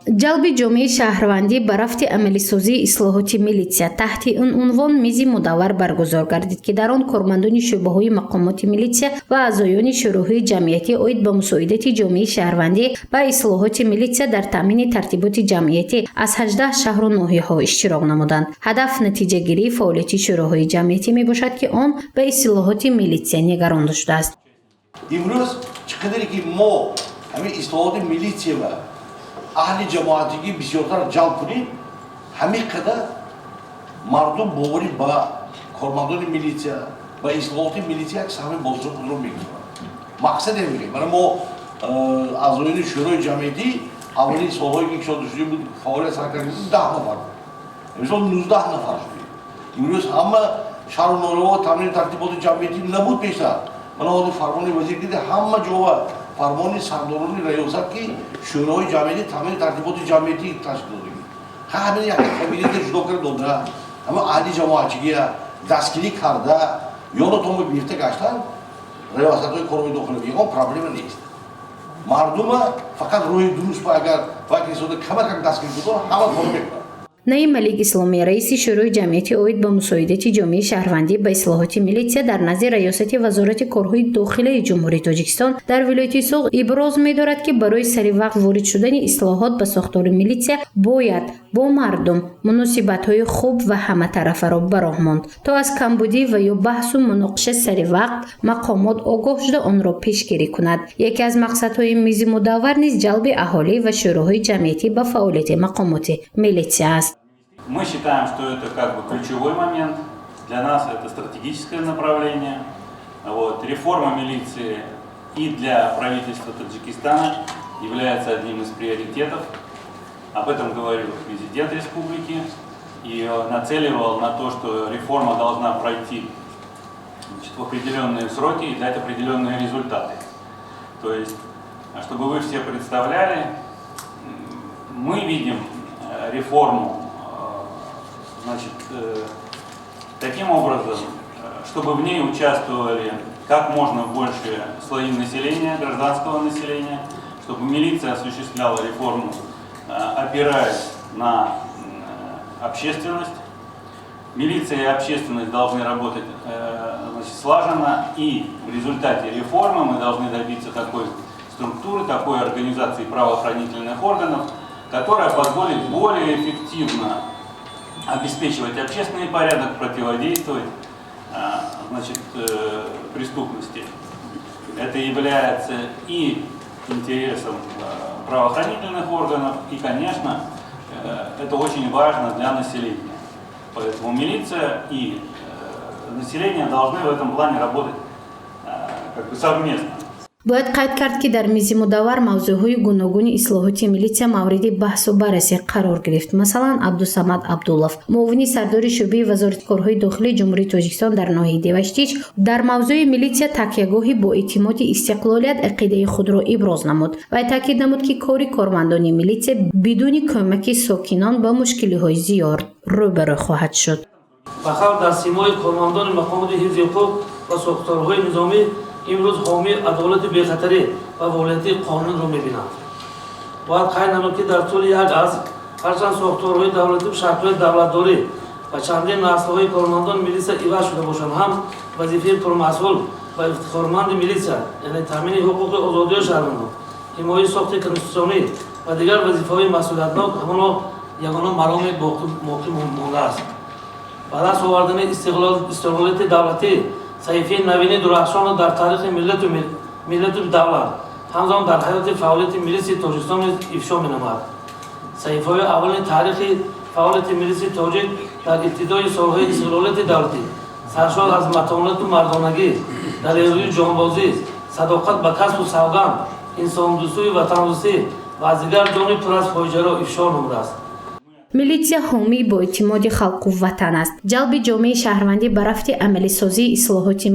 ҷалби ҷомеаи шаҳрвандӣ ба рафти амалисозии ислоҳоти милитсия таҳти он унвон мизи мудаввар баргузор гардид, ки дар он кормандони шӯъбаҳои мақомоти милитсия ва аъзоёни шӯроҳои ҷамъиятӣ оид ба мусоидати ҷомеаи шаҳрвандӣ ба ислоҳоти милитсия дар таъмини тартиботи ҷамъиятӣ аз 18 шаҳру ноҳияҳо иштирок намуданд. ҳадаф натиҷагирии фаъолияти шӯроҳои ҷамъиятӣ мебошад, ки он ба ислоҳоти милитсия нигарон шудааст. имрӯз чӣ қадаре ки мо ҳамин ислоҳоти милитсия ва аҳли ҷамоатигӣ бисёртар ҷалб кунем, ҳамин қадар мардум боварӣ ба кормандони милитсия ба ислоҳоти милитсия як саҳми бозро мегузорад. мақсаде мегӯем, барои мо аъзоёни шӯрои ҷамъиятӣ аввалин солҳое ки шод шудем буд фаъолият сар кардем 10 нафар буд, имсол 19 нафар шудем. имрӯз ҳама шаҳру ноҳияҳо таъмини тартиботи ҷамъиятӣ набуд пештар. мана ҳозир фармони вазир дида ҳама ҷова фармони сардорони раёсат ки шӯроҳои ҷамъиятӣ таъмини тартиботи ҷамъиятӣ ташкил додем. ҳамин як кабинета ҷудо карда дода, ҳама аҳли ҷамоатчигия дастгирӣ карда ёдатон гирифта гаштан раёсатҳои корои дохилӣ ягон проблема нест. мардума фақат роҳи дуруст агар вакили сода камакак дастгирӣ кунад ҳама кор мекунад. наим малик исломӣ раиси шӯрои ҷамъиятӣ оид ба мусоидати ҷомеаи шаҳрвандӣ ба ислоҳоти милитсия дар назди раёсати вазорати корҳои дохилаи ҷумҳурии Тоҷикистон дар вилояти Суғ иброз медорад, ки барои саривақт ворид шудани ислоҳот ба сохтори милитсия бояд бо мардум муносибатҳои хуб ва ҳаматарафаро ба роҳ монд, то аз камбудӣ ва ё баҳсу муноқиша саривақт мақомот огоҳ шуда онро пешгирӣ кунад. яке аз мақсадҳои мизи мудаввар низ ҷалби аҳолӣ ва шӯроҳои ҷамъиятӣ ба фаъолияти мақомоти милитсия аст. Мы считаем, что это как бы ключевой момент. Для нас это стратегическое направление. Реформа милиции и для правительства Таджикистана является одним из приоритетов. Об этом говорил президент республики и нацеливал на то, что реформа должна пройти в определенные сроки и дать определенные результаты. То есть, чтобы вы все представляли, мы видим реформу таким образом, чтобы в ней участвовали как можно больше слои населения, гражданского населения, чтобы милиция осуществляла реформу, опираясь на общественность. Милиция и общественность должны работать слаженно, и в результате реформы мы должны добиться такой структуры, такой организации правоохранительных органов, которая позволит более эффективно обеспечивать общественный порядок, противодействовать преступности. Это является и интересом правоохранительных органов, и, конечно, это очень важно для населения. Поэтому милиция и население должны в этом плане работать совместно. бояд қайд кард, ки дар мизи мудаввар мавзӯъҳои гуногуни ислоҳоти милитсия мавриди баҳсу баррасӣ қарор гирифт. масалан, абдусамад абдуллов, муовини сардори шӯъбаи вазорати корҳои дохилии ҷумҳурии Тоҷикистон дар ноҳияи Деваштич, дар мавзӯи милитсия такягоҳи боэътимоди истиқлолият ақидаи худро иброз намуд. вай таъкид намуд, ки кори кормандони милитсия бидуни кӯмаки сокинон ба мушкилиҳои зиёд рӯбарӯ хоҳад шуд. фақат дар симои кормандони мақомоти ҳифзи ҳуқуқ ва сохторҳои низомӣ имрӯз ҳоми адолати бехатарӣ ва волияти қонунро мебинанд. бояд қайд намуд, ки дар тӯли як аср ҳарчанд сохторҳои давлатӣ шартлои давлатдорӣ ва чандин наслҳои кормандони милитсия иваз шуда бошанд, ҳам вазифаи пурмасъул ва ифтихорманди милитсия, яъне таъмини ҳуқуқи озодиҳои шаҳрвандон, ҳимояи сохти конститутсионӣ ва дигар вазифаҳои масъулиятнок ҳамоно ягона мароми боқӣ мондааст. ба даст овардани истиқлолияти давлатӣ саҳифаи навини дурахшонро дар таърихи миллату давлат ҳамзамон дар ҳаёти фаъолияти милитсияи Тоҷикистон ифшо менамояд. саҳифаҳои аввалини таърихи фаъолияти милитсияи тоҷик дар ибтидои солҳои истиқлолияти давлатӣ саршор аз матонату мардонагӣ, далерӯи ҷонбозӣ, садоқат ба касбу савганд, инсондӯстии ватандӯстӣ ва аз дигар ҷониби пур аз фоҷиаро ифшо намудааст. милитсия ҳомии боэътимоди халқу ватан аст. ҷалби ҷомеаи шаҳрвандӣ ба рафти амалисозии ислоҳоти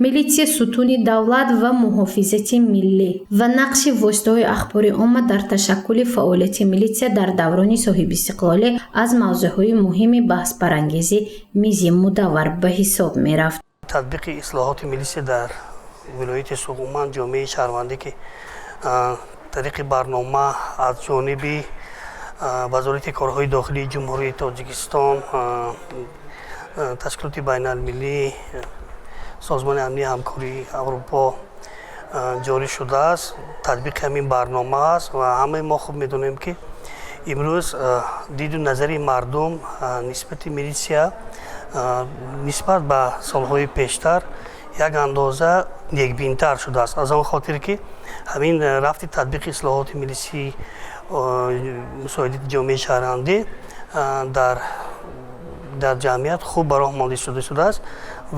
милитсия сутуни давлат ва муҳофизати миллӣ ва нақши воситаҳои ахбори умма дар ташаккули фаъолияти милитсия дар даврони соҳибистиқлолӣ аз мавзӯъҳои муҳими баҳсбарангези мизи мудаввар ба ҳисоб мерафт. татбиқи ислоҳоти милитсия дар вилояти Суғ умуман ҷомеаи шаҳрвандӣ ки тариқи барнома аз ҷониби вазорати корҳои дохилии ҷумҳурии Тоҷикистон, ташкилоти байналмиллӣ, созмони амнии ҳамкории Аврупо ҷорӣ шудааст. Татбиқи ҳамин барнома аст ва ҳамаи мо хуб медонем, ки имрӯз диду назари мардум нисбати милитсия нисбат ба солҳои пештар як андоза некбинтар шудааст. аз он хотир, ки ҳамин рафти татбиқи ислоҳоти милисӣ, мусоидати ҷомеаи шаҳрвандӣ дар ҷамъият хуб ба роҳ монда шудааст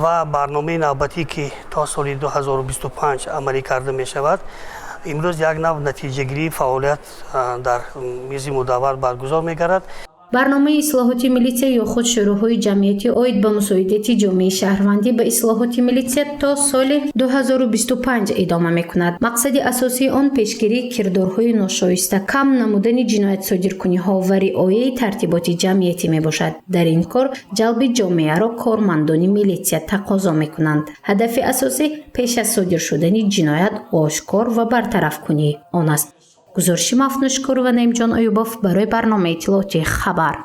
ва барномаи навбатӣ, ки то соли 2025 амалӣ карда мешавад, имрӯз як нав натиҷагирии фаъолият дар мизи мудаввар баргузор мегардад. барномаи ислоҳоти милитсия ё худ шӯроҳои ҷамъиятӣ оид ба мусоидати ҷомеаи шаҳрвандӣ ба ислоҳоти милитсия то соли 2025 идома мекунад. мақсади асосии он пешгирии кирдорҳои ношоиста, кам намудани ҷиноятсодиркуниҳо ва риояи тартиботи ҷамъиятӣ мебошад. дар ин кор ҷалби ҷомеаро кормандони милитсия тақозо мекунанд. ҳадафи асосӣ пеш аз содир шудани ҷиноят ошкор ва бартараф кунии он аст. гузориши мафнушкор ва наимҷон оюбов барои барномаи иттилооти хабар.